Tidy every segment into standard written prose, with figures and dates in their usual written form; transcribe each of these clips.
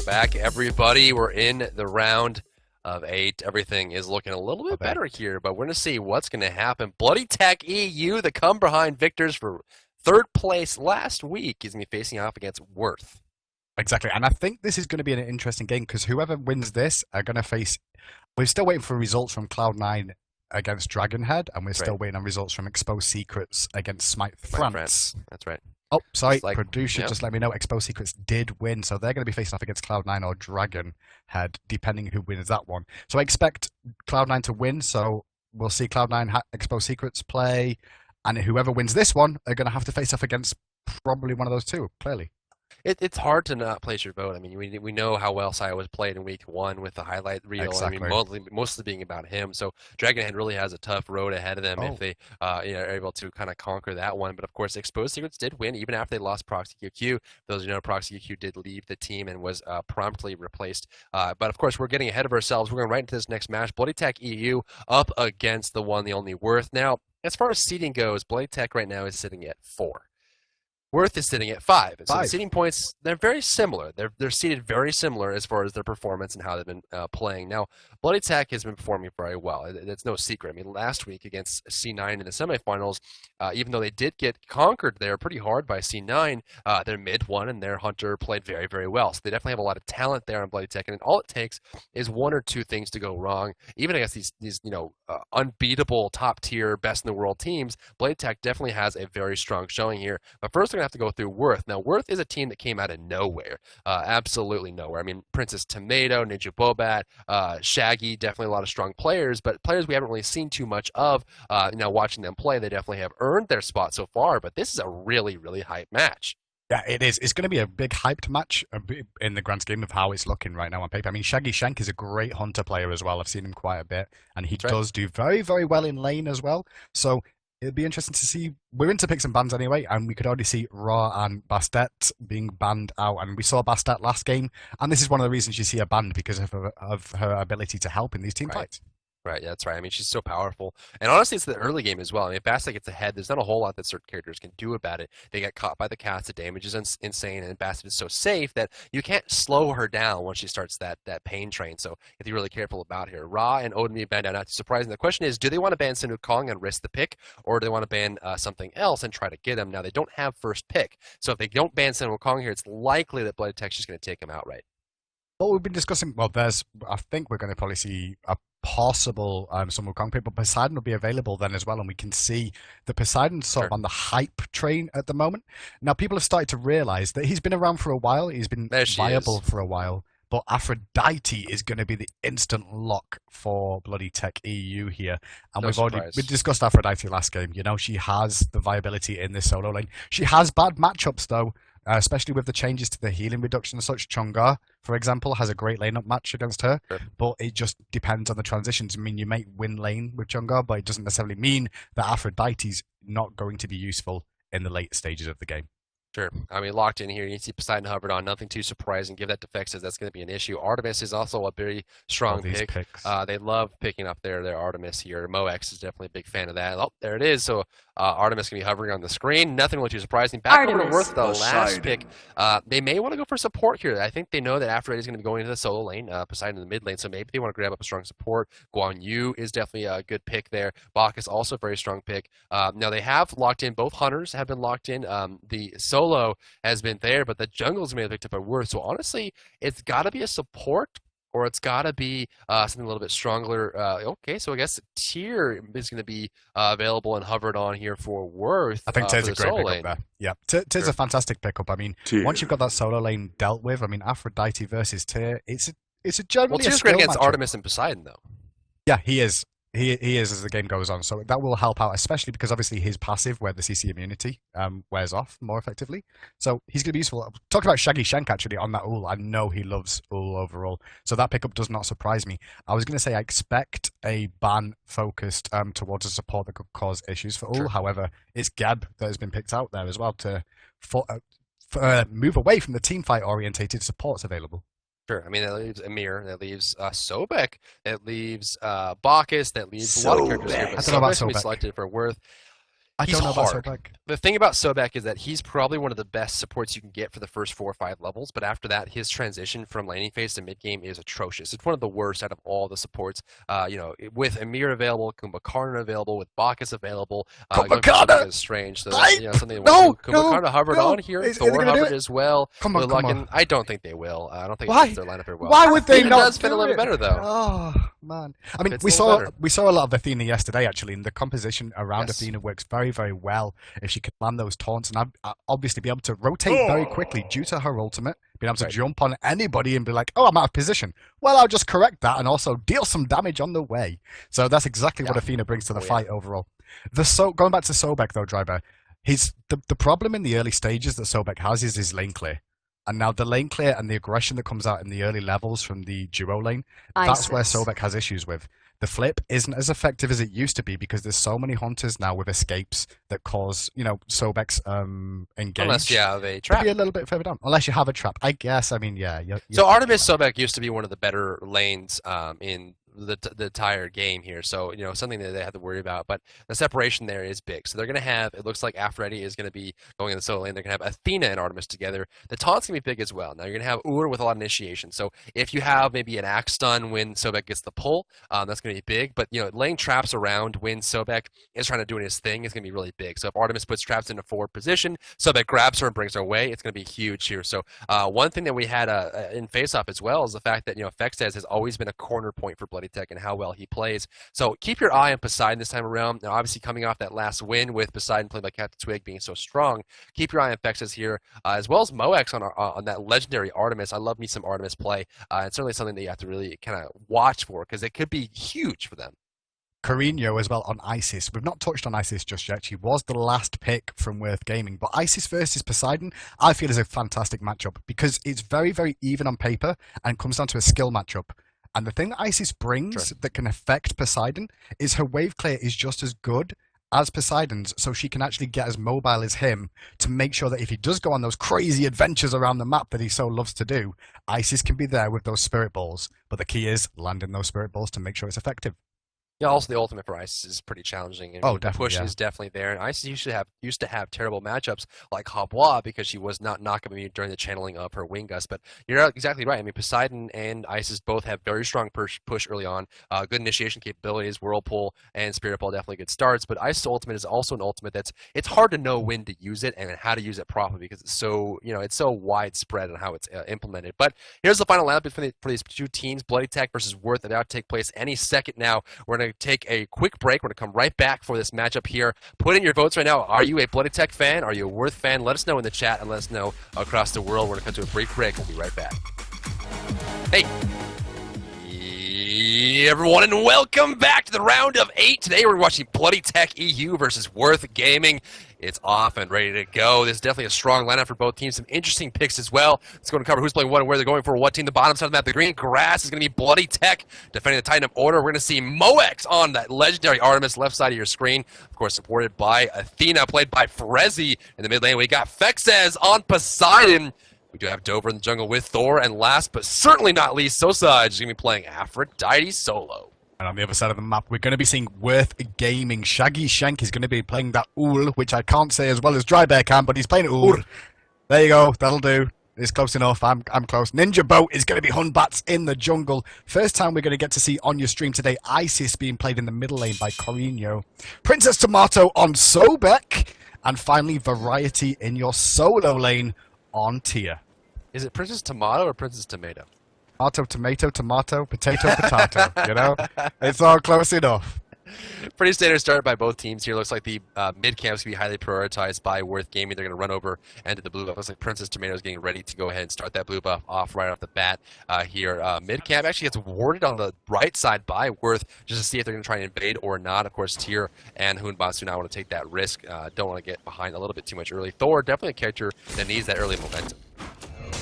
back, everybody. We're in the round of 8. Everything is looking a little bit better here, but we're going to see what's going to happen. BloodyTech EU, the come-behind victors for 3rd place last week, is going to be facing off against Worth. Exactly, and I think this is going to be an interesting game because whoever wins this are going to face... We're still waiting for results from Cloud9 against Dragonhead, and we're still waiting on results from Exposed Secrets against Smite France. That's right. Oh, sorry, producer just let me know Exposed Secrets did win, so they're going to be facing off against Cloud9 or Dragonhead, depending who wins that one. So I expect Cloud9 to win, so we'll see Cloud9 Exposed Secrets play, and whoever wins this one are going to have to face off against probably one of those two, clearly. It's hard to not place your vote. I mean, we know how well Sai was played in week 1 with the highlight reel. Exactly. I mean, mostly being about him. So Dragonhead really has a tough road ahead of them if they are able to kind of conquer that one. But of course, Exposed Secrets did win even after they lost Proxy QQ. Those who know, Proxy QQ did leave the team and was promptly replaced. But of course, we're getting ahead of ourselves. We're going right into this next match. BloodyTech EU up against the one, the only Worth. Now, as far as seeding goes, BloodyTech right now is sitting at 4. Worth is sitting at 5. So the seeding points, they're very similar. They're seeded very similar as far as their performance and how they've been playing. Now, BloodyTech has been performing very well. It's no secret. I mean, last week against C9 in the semifinals, even though they did get conquered there pretty hard by C9, their mid won and their Hunter played very, very well. So they definitely have a lot of talent there on BloodyTech, and all it takes is 1 or 2 things to go wrong. Even against these unbeatable top-tier, best-in-the-world teams, BloodyTech definitely has a very strong showing here. But first, they're going to have to go through Worth. Now, Worth is a team that came out of nowhere. Absolutely nowhere. I mean, Princess Tomato, Ninja Bobat, Shaggy, definitely a lot of strong players, but players we haven't really seen too much of. Watching them play, they definitely have earned their spot so far, but this is a really, really hype match. Yeah, it is. It's going to be a big hyped match in the grand scheme of how it's looking right now on paper. I mean, Shaggy Shank is a great Hunter player as well. I've seen him quite a bit, and he does do very, very well in lane as well. So it'd be interesting to see. We're into picks and bans anyway, and we could already see Raw and Bastet being banned out. And we saw Bastet last game, and this is one of the reasons you see her banned because of her ability to help in these team fights. Right, yeah, that's right. I mean, she's so powerful. And honestly, it's the early game as well. I mean, if Bastet gets ahead, there's not a whole lot that certain characters can do about it. They get caught by the cats, the damage is insane, and Bastet is so safe that you can't slow her down once she starts that pain train. So you have to be really careful about her. Ra and Odin being banned out, not too surprising. The question is, do they want to ban Sun Wukong and risk the pick, or do they want to ban something else and try to get him? Now, they don't have first pick. So if they don't ban Sun Wukong here, it's likely that BloodyTech's just going to take him outright. Well, we've been discussing, I think we're going to probably see a possible Sun Wukong pick, but Poseidon will be available then as well, and we can see the Poseidon's sort of on the hype train at the moment. Now, people have started to realize that he's been around for a while, he's been viable for a while, but Aphrodite is going to be the instant lock for BloodyTech EU here. And we discussed Aphrodite last game. You know, she has the viability in this solo lane. She has bad matchups, though. Especially with the changes to the healing reduction and such. Chungar, for example, has a great lane-up match against her, but it just depends on the transitions. I mean, you may win lane with Chungar, but it doesn't necessarily mean that Aphrodite's not going to be useful in the late stages of the game. Sure. I mean, locked in here, you see Poseidon hovered on, nothing too surprising. Give that to Fexes, that's going to be an issue. Artemis is also a very strong pick. They love picking up their Artemis here. Moex is definitely a big fan of that. Oh, there it is. So Artemis going to be hovering on the screen. Nothing really too surprising. Back over to Worth, the last pick. They may want to go for support here. I think they know that Aphrodite is going to be going into the solo lane, Poseidon in the mid lane, so maybe they want to grab up a strong support. Guan Yu is definitely a good pick there. Bach is also a very strong pick. Now they have locked in, both Hunters have been locked in. The solo has been there, but the jungle's made picked up by Worth. So honestly, it's got to be a support, or it's got to be something a little bit stronger. Okay, so I guess Tyr is going to be available and hovered on here for Worth. I think Tyr's a great pickup there. Yeah, Tyr's a fantastic pickup. I mean, once you've got that solo lane dealt with, I mean, Aphrodite versus Tyr, it's a generally Tyr's great against Artemis and Poseidon, though. Yeah, he is. He is as the game goes on, so that will help out, especially because obviously his passive, where the CC immunity wears off more effectively. So he's going to be useful. Talk about Shaggy Shank actually on that ul. I know he loves ul overall, so that pickup does not surprise me. I was going to say I expect a ban focused towards a support that could cause issues for ul. However, it's Geb that has been picked out there as well to move away from the team fight orientated supports available. Sure. I mean, that leaves Amir, that leaves Sobek, that leaves Bacchus, that leaves a lot of characters here. But Sobek's going to be selected for Worth. I He's don't know about hard. Sobek. The thing about Sobek is that he's probably one of the best supports you can get for the first 4 or 5 levels, but after that, his transition from laning phase to mid game is atrocious. It's one of the worst out of all the supports. With Emir available, Kumbhakarna available, with Bacchus available, Kumbhakarna is strange. So something no, Kumbhakarna hovered on here. Thor hovered as well. Come on. I don't think they will. I don't think it fits their lineup very well. Why would they not? It does fit a little bit better though. Oh man! I mean, we saw a lot of Athena yesterday actually, and the composition around Athena works very, very well if she can land those taunts and obviously be able to rotate very quickly due to her ultimate, being able to jump on anybody and be like, oh, I'm out of position. Well, I'll just correct that and also deal some damage on the way. So that's exactly what Athena brings to the fight overall. Going back to Sobek though, Driver, the problem in the early stages that Sobek has is his lane clear. And now the lane clear and the aggression that comes out in the early levels from the duo lane, that's where Sobek has issues with. The flip isn't as effective as it used to be because there's so many hunters now with escapes that cause, Sobek's engage. Unless you have a trap. To be a little bit further down. Unless you have a trap. I guess, So Artemis Sobek used to be one of the better lanes in the entire game here, so something that they have to worry about, but the separation there is big. So they're going to have, it looks like Aphrodite is going to be going in the solo lane. They're going to have Athena and Artemis together. The taunt's going to be big as well. Now you're going to have Ur with a lot of initiation, so if you have maybe an axe stun when Sobek gets the pull, that's going to be big, but laying traps around when Sobek is trying to do his thing is going to be really big. So if Artemis puts traps in a forward position, Sobek grabs her and brings her away, it's going to be huge here. So one thing that we had in face-off as well is the fact that Fexes has always been a corner point for BloodyTech and how well he plays. So keep your eye on Poseidon this time around. Now, obviously, coming off that last win with Poseidon played by Captain Twig being so strong, keep your eye on Fexes here, as well as Moex on that legendary Artemis. I love me some Artemis play. It's certainly something that you have to really kind of watch for because it could be huge for them. Carino as well on Isis. We've not touched on Isis just yet. She was the last pick from Worth Gaming, but Isis versus Poseidon, I feel is a fantastic matchup because it's very, very even on paper and comes down to a skill matchup. And the thing that Isis brings that can affect Poseidon is her wave clear is just as good as Poseidon's, so she can actually get as mobile as him to make sure that if he does go on those crazy adventures around the map that he so loves to do, Isis can be there with those spirit balls. But the key is landing those spirit balls to make sure it's effective. Yeah, also the ultimate for Isis is pretty challenging. And the push is definitely there. And Isis used to have terrible matchups like Habois because she was not knockable during the channeling of her wing gust. But you're exactly right. I mean, Poseidon and Isis both have very strong push early on, good initiation capabilities, Whirlpool and Spirit Ball definitely good starts. But Isis ultimate is also an ultimate it's hard to know when to use it and how to use it properly because it's so it's so widespread on how it's implemented. But here's the final lineup for these two teams: BloodyTech versus Worth, about to take place any second now. We're going to take a quick break. We're going to come right back for this matchup here. Put in your votes right now. Are you a BloodyTech fan? Are you a Worth fan? Let us know in the chat and let us know across the world. We're going to come to a brief break. We'll be right back. Hey, everyone, and welcome back to the round of 8. Today we're watching BloodyTech EU versus Worth Gaming. It's off and ready to go. This is definitely a strong lineup for both teams. Some interesting picks as well. Let's go and cover who's playing what and where they're going for what team. The bottom side of the map, the green grass, is going to be BloodyTech defending the Titan of Order. We're going to see Moex on that legendary Artemis, left side of your screen. Of course, supported by Athena, played by Frezzy in the mid lane. We got Fexes on Poseidon. We do have Dover in the jungle with Thor. And last but certainly not least, Sosage is going to be playing Aphrodite solo. And on the other side of the map, we're going to be seeing Worth Gaming. Shaggy Shank is going to be playing that Ul, which I can't say as well as Dry Bear can, but he's playing Ul. There you go. That'll do. It's close enough. I'm close. Ninja Boat is going to be Hunbats in the jungle. First time we're going to get to see on your stream today, Isis being played in the middle lane by Corino. Princess Tomato on Sobek. And finally, Variety in your solo lane on Tia. Is it Princess Tomato or Princess Tomato? Tomato, tomato, potato, potato. It's all close enough. Pretty standard start by both teams here. Looks like the mid camps can be highly prioritized by Worth Gaming. They're going to run over into the blue buff. Looks like Princess Tomato is getting ready to go ahead and start that blue buff off right off the bat here. Mid camp actually gets warded on the right side by Worth just to see if they're going to try and invade or not. Of course, Tyr and Hunbats do not want to take that risk. Don't want to get behind a little bit too much early. Thor, definitely a character that needs that early momentum.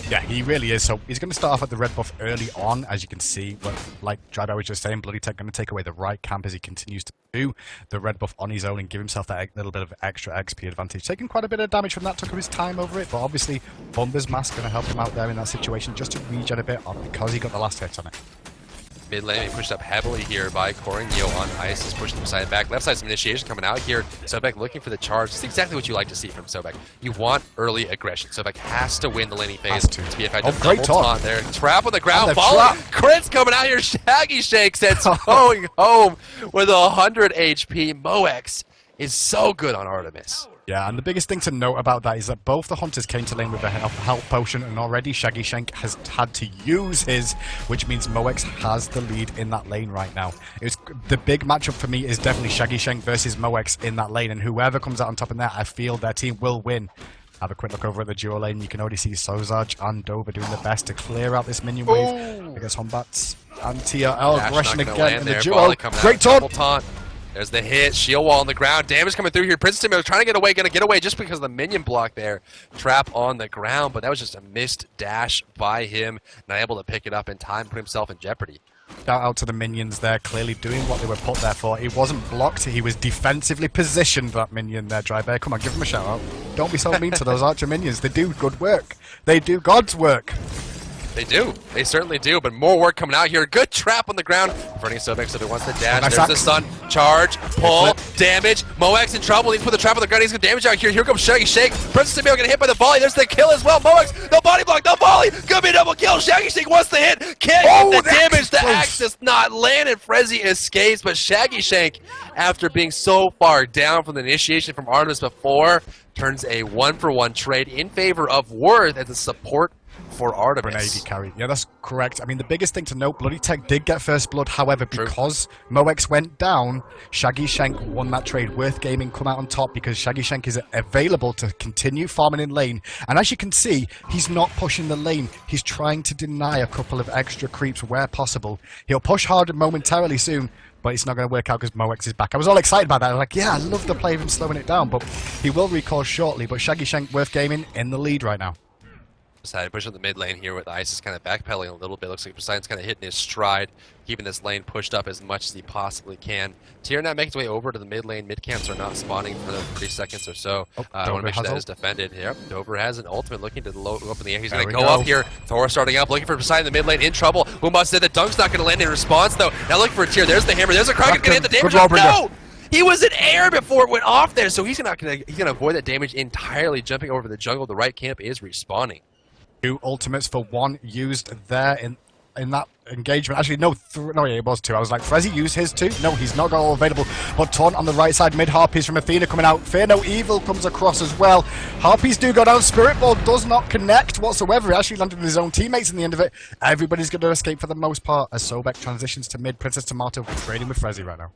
Yeah, he really is. So he's going to start off at the red buff early on, as you can see. But like Drybar was just saying, BloodyTech going to take away the right camp as he continues to do the red buff on his own and give himself that little bit of extra XP advantage. Taking quite a bit of damage from that, took his time over it, but obviously Bumba's Mask going to help him out there in that situation just to regen a bit because he got the last hit on it. Mid lane being pushed up heavily here by Corneo on ice. Is pushing them side back. Left side, some initiation coming out here. Sobek looking for the charge. It's exactly what you like to see from Sobek. You want early aggression. Sobek has to win the laning phase to be effective. Oh, great taunt there. Trap on the ground. Volley. Crits coming out here. Shaggy Shake sets going home with 100 HP. Moex is so good on Artemis. Yeah, and the biggest thing to note about that is that both the Hunters came to lane with a health potion, and already Shaggy Shank has had to use his, which means Moex has the lead in that lane right now. The big matchup for me is definitely Shaggy Shank versus Moex in that lane, and whoever comes out on top in there, I feel their team will win. Have a quick look over at the duo lane. You can already see Sozaj and Dover doing their best to clear out this minion wave against Hombats. And TRL aggression again in the duo. Great taunt! There's the hit, shield wall on the ground, damage coming through here. Princess Timio trying to get away, gonna get away just because of the minion block there. Trap on the ground, but that was just a missed dash by him. Not able to pick it up in time, put himself in jeopardy. Shout out to the minions there, clearly doing what they were put there for. He wasn't blocked, he was defensively positioned, that minion there, Drybear. Come on, give him a shout out. Don't be so mean to those archer minions. They do good work. They do God's work. They do. They certainly do, but more work coming out here. Good trap on the ground. Burning Sobek, so he wants the dash. There's the stun. Charge. Pull. Damage. Moex in trouble. He's put the trap on the ground. He's going to damage out here. Here comes Shaggy Shake. Princess Timio getting hit by the volley. There's the kill as well. Moex, no body block, no volley. Could be a double kill. Shaggy Shake wants the hit. Can't get the damage. The axe does not land, and Frezzy escapes, but Shaggy Shank, after being so far down from the initiation from Artemis before, turns a 1-for-1 trade in favor of Worth as a support for Artemis. AD carry. Yeah, that's correct. I mean, the biggest thing to note, BloodyTech did get first blood. However, because Moex went down, Shaggy Shank won that trade. Worth Gaming come out on top because Shaggy Shank is available to continue farming in lane. And as you can see, he's not pushing the lane. He's trying to deny a couple of extra creeps where possible. He'll push hard momentarily soon, but it's not going to work out because Moex is back. I was all excited about that. I was like, yeah, I love the play of him slowing it down, but he will recall shortly. But Shaggy Shank, Worth Gaming, in the lead right now. Decided to push on the mid lane here with Ice is kind of backpedaling a little bit. Looks like Poseidon's kind of hitting his stride, keeping this lane pushed up as much as he possibly can. Tier now makes his way over to the mid lane. Mid camps are not spawning for 30 seconds or so. I want to make sure that is defended. Yep, Dover has an ultimate looking to go up in the air. He's going to go up here. Thor starting up, looking for Poseidon in the mid lane, in trouble. Umbas said the dunk's not going to land in response though. Now looking for a Tier. There's the hammer. There's a Kraken going to hit the damage. No! He was in air before it went off there, so he's gonna avoid that damage entirely. Jumping over the jungle. The right camp is respawning. 2 ultimates for 1 used there in that engagement. Actually, no, yeah, it was 2. I was like, Frezzy used his too? No, he's not got all available. But taunt on the right side, mid Harpies from Athena coming out. Fear No Evil comes across as well. Harpies do go down. Spirit Ball does not connect whatsoever. He actually landed with his own teammates in the end of it. Everybody's going to escape for the most part as Sobek transitions to mid. Princess Tomato trading with Frezzy right now.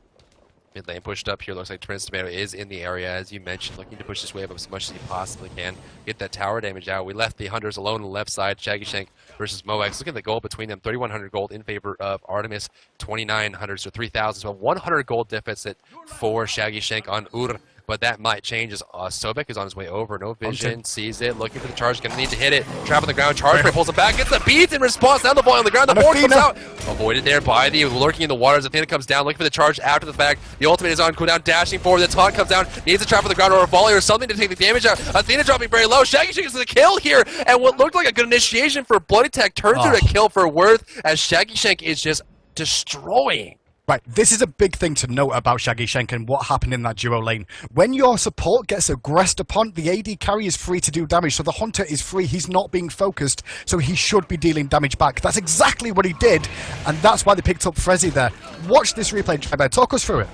Mid lane pushed up here. Looks like Princess Tomato is in the area, as you mentioned, looking to push this wave up as much as he possibly can. Get that tower damage out. We left the Hunters alone on the left side. Shaggy Shank versus Moex. Look at the gold between them. 3,100 gold in favor of Artemis. 2,900, so 3,000. So 100 gold deficit for Shaggy Shank on Ur. But that might change as Sobek is on his way over. No vision, sees it, looking for the charge, gonna need to hit it. Trap on the ground, charge spray pulls him back, gets the beads in response, down the volley on the ground, the board comes out. Avoided there by the lurking in the waters. Athena comes down, looking for the charge after the fact. The ultimate is on cooldown, dashing forward, the taunt comes down, needs a trap on the ground or a volley or something to take the damage out. Athena dropping very low, Shaggy Shank gets the kill here, and what looked like a good initiation for BloodyTech turns into a kill for Worth, as Shaggy Shank is just destroying. Right, this is a big thing to note about Shaggy Shank and what happened in that duo lane. When your support gets aggressed upon, the AD carry is free to do damage, so the Hunter is free, he's not being focused, so he should be dealing damage back. That's exactly what he did, and that's why they picked up Frezzy there. Watch this replay, Drybear, talk us through it.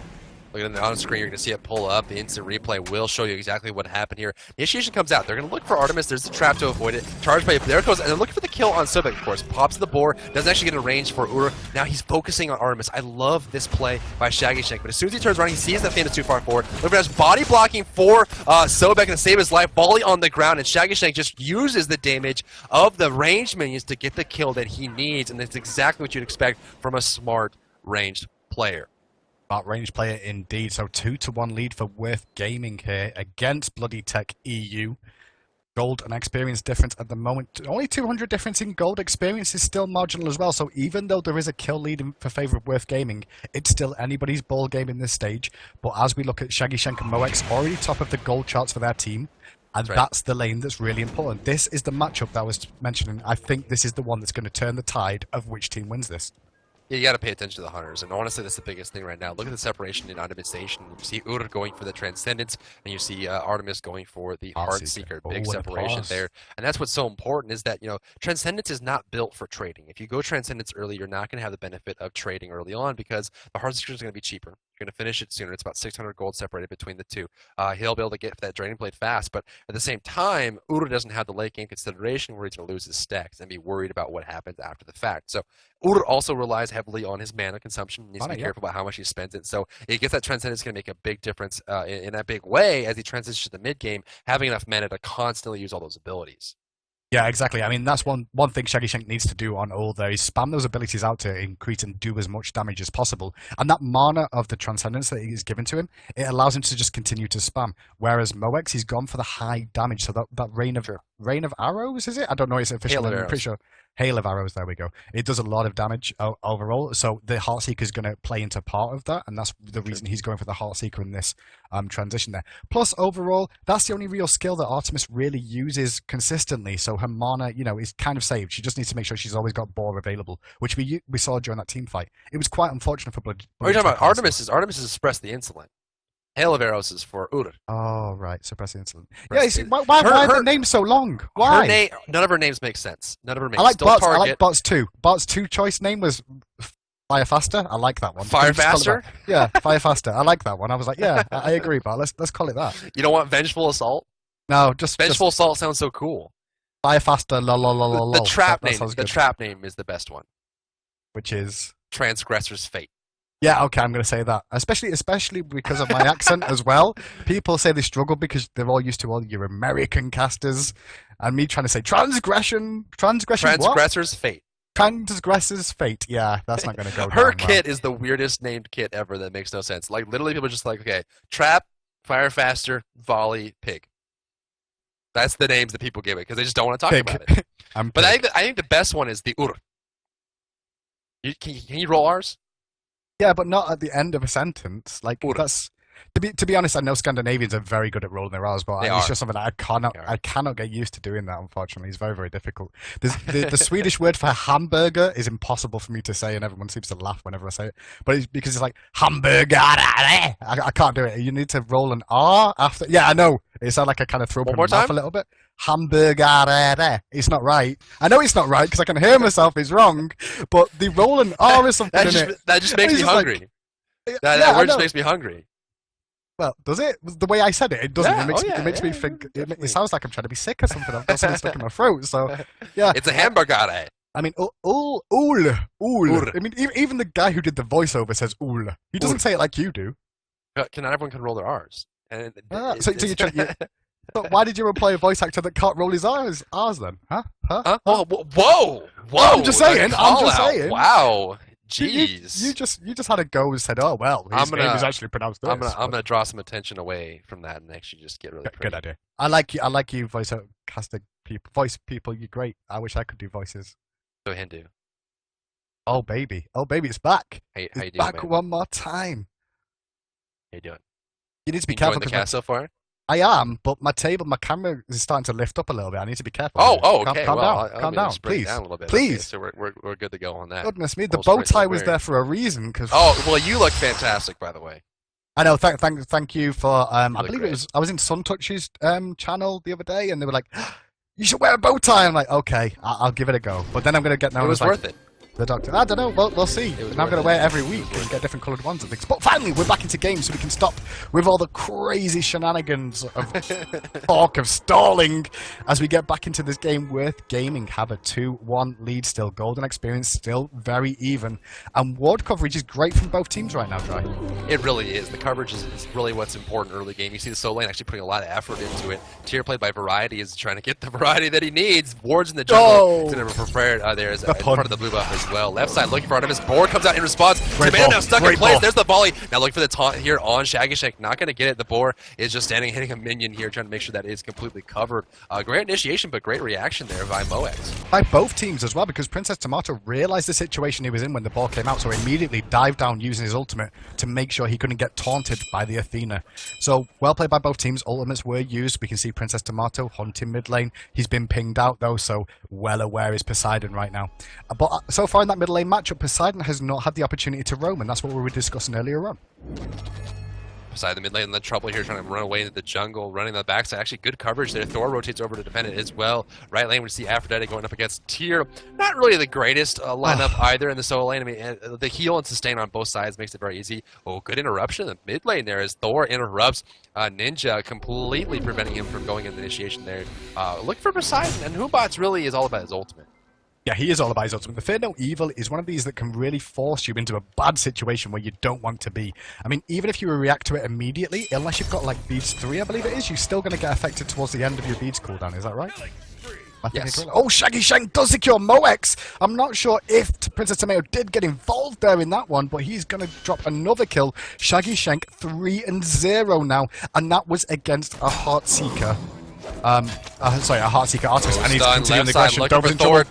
Look at the on screen, you're going to see it pull up. The instant replay will show you exactly what happened here. Initiation comes out. They're going to look for Artemis. There's the trap to avoid it. Charge by, there it goes. And they're looking for the kill on Sobek, of course. Pops the board. Doesn't actually get a range for Ura. Now he's focusing on Artemis. I love this play by Shaggy Shank. But as soon as he turns around, he sees that Athena's too far forward. Look at body blocking for Sobek to save his life. Volley on the ground. And Shaggy Shank just uses the damage of the ranged minions to get the kill that he needs. And that's exactly what you'd expect from a smart ranged player. Range player indeed. So 2-1 lead for Worth Gaming here against BloodyTech EU. Gold and experience difference at the moment. Only 200 difference in gold. Experience is still marginal as well. So even though there is a kill lead in favor of Worth Gaming, it's still anybody's ball game in this stage. But as we look at Shaggy Shank and Moex, already top of the gold charts for their team. And that's the lane that's really important. This is the matchup that I was mentioning. I think this is the one that's going to turn the tide of which team wins this. You got to pay attention to the hunters, and honestly, that's the biggest thing right now. Look at the separation in itemization. You see Ur going for the Transcendence, and you see Artemis going for the Heartseeker. Big separation there, and that's what's so important is that Transcendence is not built for trading. If you go Transcendence early, you're not going to have the benefit of trading early on because the Heartseeker is going to be cheaper. You're going to finish it sooner. It's about 600 gold separated between the two. He'll be able to get that Draining Blade fast, but at the same time, Ur doesn't have the late game consideration where he's going to lose his stacks and be worried about what happens after the fact. So Ur also relies heavily on his mana consumption. He needs to be careful about how much he spends it. So he gets that Transcendence going to make a big difference in that big way as he transitions to the mid game, having enough mana to constantly use all those abilities. Yeah, exactly. I mean, that's one thing Shaggy Shank needs to do on Ul there is spam those abilities out to increase and do as much damage as possible. And that mana of the Transcendence that is given to him, it allows him to just continue to spam. Whereas Moex, he's gone for the high damage. So that Rain of Arrows, is it? I don't know. It's official. I'm pretty sure. Hail of Arrows, there we go. It does a lot of damage overall, so the Heartseeker is going to play into part of that, and that's the reason he's going for the Heartseeker in this transition there. Plus, overall, that's the only real skill that Artemis really uses consistently, so her mana, is kind of saved. She just needs to make sure she's always got Boar available, which we saw during that team fight. It was quite unfortunate for Blood. What are you talking about? Artemis is Suppress the Insolent. Hail of Arrows is for Ur. Oh, right. Suppress the Insolent. Yeah, why are the names so long? Why? None of her names make sense. None of her names. I like Bot's 2. Bot's 2 choice name was Fire Faster. I like that one. Fire Faster? Yeah, Fire Faster. I like that one. I was like, yeah, I agree, Bot. Let's call it that. You don't want Vengeful Assault? No, just Vengeful Assault sounds so cool. Fire Faster, The trap name is the best one. Which is? Transgressor's Fate. Yeah, okay, I'm going to say that. Especially because of my accent as well. People say they struggle because they're all used to all your American casters. And me trying to say Transgressor's Fate. Transgressor's Fate. Yeah, that's not going to go Her down kit is the weirdest named kit ever that makes no sense. Like, literally people are just like, okay, Trap, Fire Faster, Volley, Pig. That's the names that people give it because they just don't want to talk about it. But I think the best one is the Ur. Can you roll ours? Yeah, but not at the end of a sentence. Like that's to be honest. I know Scandinavians are very good at rolling their R's, but it's just something that I cannot get used to doing that. Unfortunately, it's very, very difficult. The Swedish word for hamburger is impossible for me to say, and everyone seems to laugh whenever I say it. But it's because it's like hamburger. I can't do it. You need to roll an R after. Yeah, I know. It sounds like I kind of throw up my mouth a little bit. Hamburger. It's not right. I know it's not right because I can hear myself. It's wrong. But the roll an R is something that just makes me hungry. That word just makes me hungry. Well, does it? The way I said it, it doesn't. It makes me think. It sounds like I'm trying to be sick or something. I've got something stuck in my throat. So, yeah. It's a hamburger. I mean, ool. I mean, even the guy who did the voiceover says ool. He doesn't say it like you do. Not everyone can roll their R's. So why did you employ a voice actor that can't roll his R's then? Huh? Whoa! I'm just saying. Wow. Jeez. You just had a go and said, oh well, his name is actually pronounced this. I'm gonna draw some attention away from that and actually just get really pretty. Good idea. I like you voice people. You're great. I wish I could do voices. So Hindu. Oh baby, it's back. How you doing, back man? One more time. How you doing? You need to be careful. Enjoying the cast so far? I am, but my camera is starting to lift up a little bit. I need to be careful. Okay. Calm down, please. Down a little bit. Please. Okay, so we're good to go on that. Goodness me, the bow tie was there for a reason. Oh, well, you look fantastic, by the way. I know. Thank you for. I believe it was. I was in Suntouch's channel the other day, and they were like, "You should wear a bow tie." I'm like, "Okay, I'll give it a go." But then I'm gonna get now. It was worth it. The doctor. I don't know. We'll see. And I'm going to wear it every week and get different coloured ones and things. But finally, we're back into games, so we can stop with all the crazy shenanigans of talk of stalling as we get back into this game. Worth Gaming have a 2-1 lead still. Golden Experience still very even. And ward coverage is great from both teams right now, Dry. It really is. The coverage is really what's important early game. You see the solo lane actually putting a lot of effort into it. Tier played by Variety is trying to get the variety that he needs. Wards in the jungle is going to prepared there as part of the blue buff as well. Left side looking for Artemis. Board comes out in response. Tomato now stuck in place. There's the volley. Now looking for the taunt here on Shaggy Shank. Not going to get it. The boar is just standing, hitting a minion here, trying to make sure that it's completely covered. Great initiation, but great reaction there by Moex. By both teams as well, because Princess Tomato realized the situation he was in when the ball came out, so immediately dived down using his ultimate to make sure he couldn't get taunted by the Athena. So, well played by both teams. Ultimates were used. We can see Princess Tomato hunting mid lane. He's been pinged out though, so well aware is Poseidon right now. But so far, far in that mid lane matchup, Poseidon has not had the opportunity to roam, and that's what we were discussing earlier on. Beside the mid lane, in the trouble here, trying to run away into the jungle, running the backside. Actually, good coverage there. Thor rotates over to defend it as well. Right lane, we see Aphrodite going up against Tyr. Not really the greatest lineup either in the solo lane. I mean, the heal and sustain on both sides makes it very easy. Oh, good interruption in the mid lane there as Thor interrupts Ninja, completely preventing him from going into the initiation there. Look for Poseidon, and Hubots really is all about his ultimate. Yeah, he is all about his ultimate. The Fear No Evil is one of these that can really force you into a bad situation where you don't want to be. I mean, even if you react to it immediately, unless you've got like Beads 3, I believe it is, you're still going to get affected towards the end of your Beads cooldown. Is that right? Yes. Oh, Shaggy Shank does secure Moex. I'm not sure if Princess Tomato did get involved there in that one, but he's going to drop another kill. Shaggy Shank 3-0 now, and that was against a Heartseeker. Sorry, a Heartseeker artist. And he's continuing the aggression. Dover's in trouble.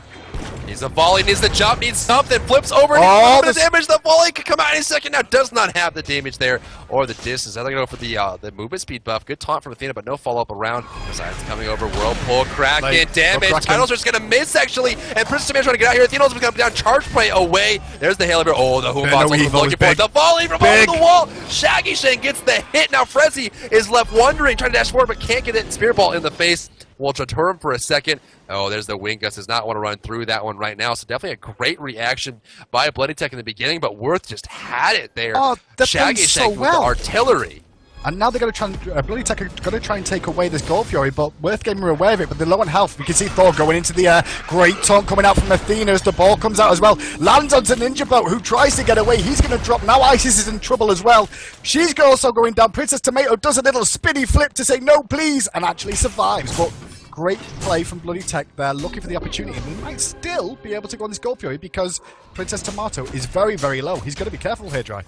Needs a volley, needs the jump, needs something, flips over, needs a little bit of damage. The volley could come out any second now. Does not have the damage there or the distance. I think go for the movement speed buff. Good taunt from Athena, but no follow-up around. Poseidon's coming over, Whirlpool, Kraken, damage. Titles are just going to miss, actually, and Princess Tomato trying to get out here. Athena's going to come down, charge play away. There's the Halo. Oh, the Hubots looking for it. The volley from over the wall. Shaggy Shane gets the hit. Now Frezzy is left wondering, trying to dash forward, but can't get it. Spear ball in the face. We'll deter him for a second. Oh, there's the wing. Gus does not want to run through that one right now. So definitely a great reaction by BloodyTech in the beginning, but Worth just had it there. Oh, that Shaggy so with well. the artillery. And now they're going to try and, BloodyTech are going to try and take away this Gold Fury, but Worth Gaming are aware of it, but they're low on health. We can see Thor going into the air. Great taunt coming out from Athena as the ball comes out as well. Lands onto Ninja Boat, who tries to get away. He's going to drop. Now Isis is in trouble as well. She's also going down. Princess Tomato does a little spinny flip to say no, please, and actually survives. But great play from BloodyTech there, looking for the opportunity. And he might still be able to go on this Gold Fury because Princess Tomato is very, very low. He's got to be careful here, Dry.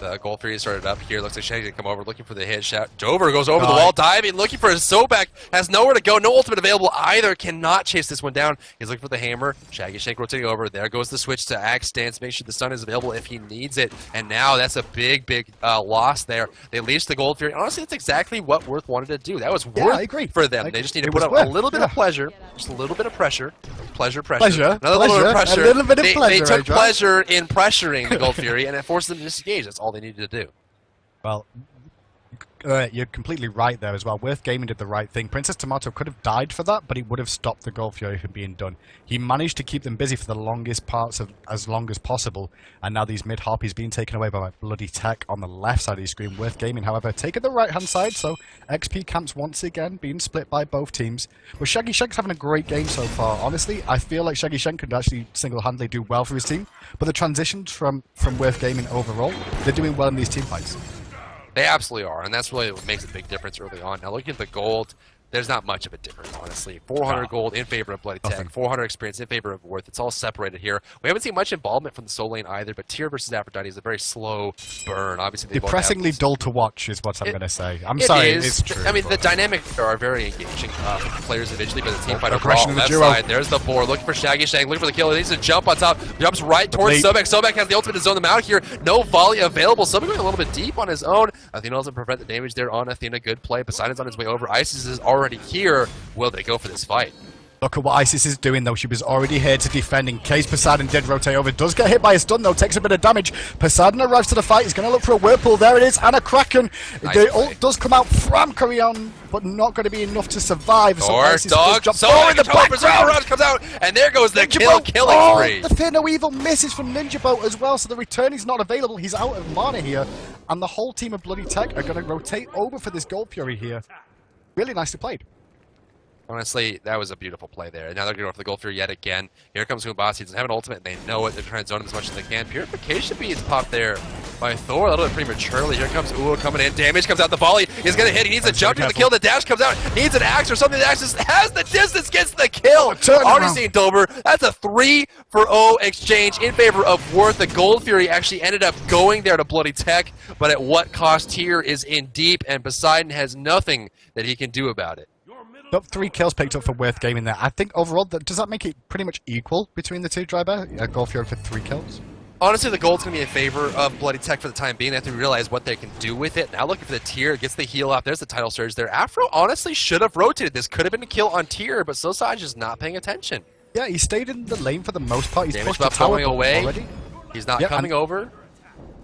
The Gold Fury started up here. Looks like Shaggy to come over, looking for the headshot. Dover goes over the wall, diving, looking for his Sobek. Has nowhere to go. No ultimate available either. Cannot chase this one down. He's looking for the hammer. Shaggy Shank rotating over. There goes the switch to Axe Stance. Make sure the stun is available if he needs it. And now that's a big, big loss there. They leashed the Gold Fury. Honestly, that's exactly what Worth wanted to do. That was Worth for them. They just need to put up a little bit of pleasure. Just a little bit of pressure. Pleasure. Another little bit of pressure. A little bit of pleasure. They took pleasure in pressuring the Gold Fury, and it forced them to disengage. That's all they needed to do. Well, you're completely right there as well. Worth Gaming did the right thing. Princess Tomato could have died for that, but he would have stopped the Gold Fury from being done. He managed to keep them busy for the longest parts of as long as possible, and now these mid-harpies being taken away by BloodyTech on the left side of the screen. Worth Gaming, however, taking the right-hand side, so XP camps once again being split by both teams. But Shaggy Shank's having a great game so far. Honestly, I feel like Shaggy Shank could actually single-handedly do well for his team, but the transitions from Worth Gaming overall, they're doing well in these team fights. They absolutely are, and that's really what makes a big difference early on. Now, looking at the gold, there's not much of a difference, honestly. 400 gold in favor of BloodyTech, 400 experience in favor of Worth. It's all separated here. We haven't seen much involvement from the solo lane either, but Tyr versus Aphrodite is a very slow burn. Obviously, they depressingly dull to watch is what I'm going to say. I'm sorry, it's true. I mean, the dynamics are very engaging for players individually, but the team fight overall on the left side. There's the board, looking for Shaggy Shank, looking for the kill. He needs to jump on top, jumps right towards Sobek. Sobek has the ultimate to zone them out here. No volley available. Sobek going a little bit deep on his own. Athena doesn't prevent the damage there on Athena. Good play. Poseidon's on his way over. Isis is already here. Will they go for this fight? Look at what Isis is doing, though. She was already here to defend in case Poseidon did rotate over. Does get hit by a stun, though. Takes a bit of damage. Poseidon arrives to the fight. He's going to look for a Whirlpool. There it is. And a Kraken. The ult does come out from Corion, but not going to be enough to survive. So Isis does drop in the background. Comes out, and there goes the killing spree. The Fear No Evil misses from Ninja Boat as well, so the return is not available. He's out of mana here. And the whole team of BloodyTech are going to rotate over for this Gold Fury here. Really nicely played. Honestly, that was a beautiful play there. And now they're going to go for the Gold Fury yet again. Here comes Hubots. He doesn't have an ultimate, and they know it. They're trying to zone him as much as they can. Purification being popped there by Thor a little bit prematurely. Here comes Uo coming in. Damage comes out. The volley is going to hit. He needs a jump to the kill. The dash comes out. Needs an axe or something. The axe just has the distance, gets the kill. Already seen Dover. That's a 3-for-0 exchange in favor of Worth. The Gold Fury actually ended up going there to BloodyTech, but at what cost? Here is in deep, and Poseidon has nothing that he can do about it. 3 kills picked up for Worth Gaming there. I think overall, does that make it pretty much equal between the two, Drybear? Gold Fury for 3 kills? Honestly, the gold's going to be in favor of BloodyTech for the time being. They have to realize what they can do with it. Now looking for the Tyr, gets the heal off. There's the title surge there. Afro honestly should have rotated. This could have been a kill on Tyr, but Sosage is not paying attention. Yeah, he stayed in the lane for the most part. He's Damage pushed the buff tower going away. already. He's not coming over.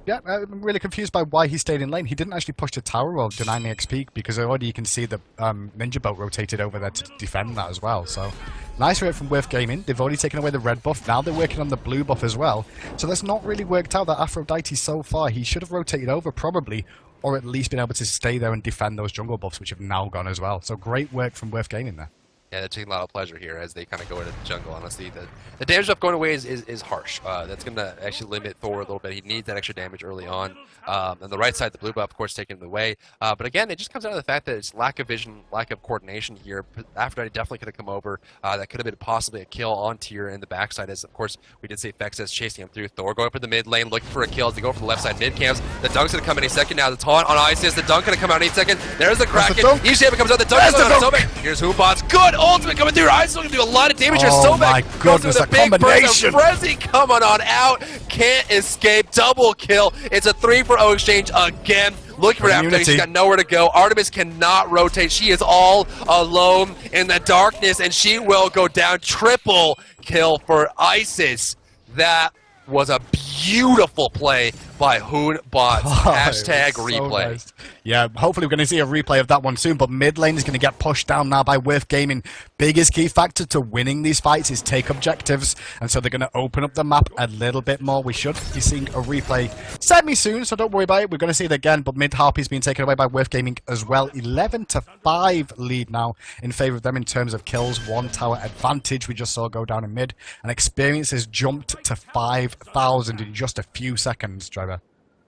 Yeah, I'm really confused by why he stayed in lane. He didn't actually push the tower while denying the XP because already you can see the Ninja Boat rotated over there to defend that as well. So nice work from Worth Gaming. They've already taken away the red buff. Now they're working on the blue buff as well. So that's not really worked out, that Aphrodite so far. He should have rotated over probably, or at least been able to stay there and defend those jungle buffs, which have now gone as well. So great work from Worth Gaming there. Yeah, they're taking a lot of pleasure here as they kind of go into the jungle, honestly. The damage buff going away is harsh. That's going to actually limit Thor a little bit. He needs that extra damage early on. On the right side, the blue buff, of course, taking him away. But again, it just comes down to the fact that it's lack of vision, lack of coordination here. Aphrodite definitely could have come over. That could have been possibly a kill on tier in the backside, as, of course, we did see Fexes chasing him through. Thor going for the mid lane, looking for a kill as they go for the left side mid camps. The dunk's going to come any second now. The taunt on Isis. The dunk going to come out any second. There's the Kraken. Each time it comes out, the dunk comes out on Sobek. Here's Hoopbots. Good ultimate coming through. Isis going to do a lot of damage here. Oh Sobek my goodness, a combination. Frezzy coming on out. Can't escape. Double kill. It's a 3-for-0 exchange again. Looking for Aphrodite. She's got nowhere to go. Artemis cannot rotate. She is all alone in the darkness, and she will go down. Triple kill for Isis. That was a beautiful play by Hoonbots. Hashtag replay. Nice. Yeah, hopefully we're going to see a replay of that one soon, but mid lane is going to get pushed down now by Worth Gaming. Biggest key factor to winning these fights is take objectives, and so they're going to open up the map a little bit more. We should be seeing a replay semi-soon, so don't worry about it. We're going to see it again, but mid Harpy's being taken away by Worth Gaming as well. 11-5 lead now in favor of them in terms of kills. 1 tower advantage we just saw go down in mid, and experience has jumped to 5,000 in just a few seconds, Driver.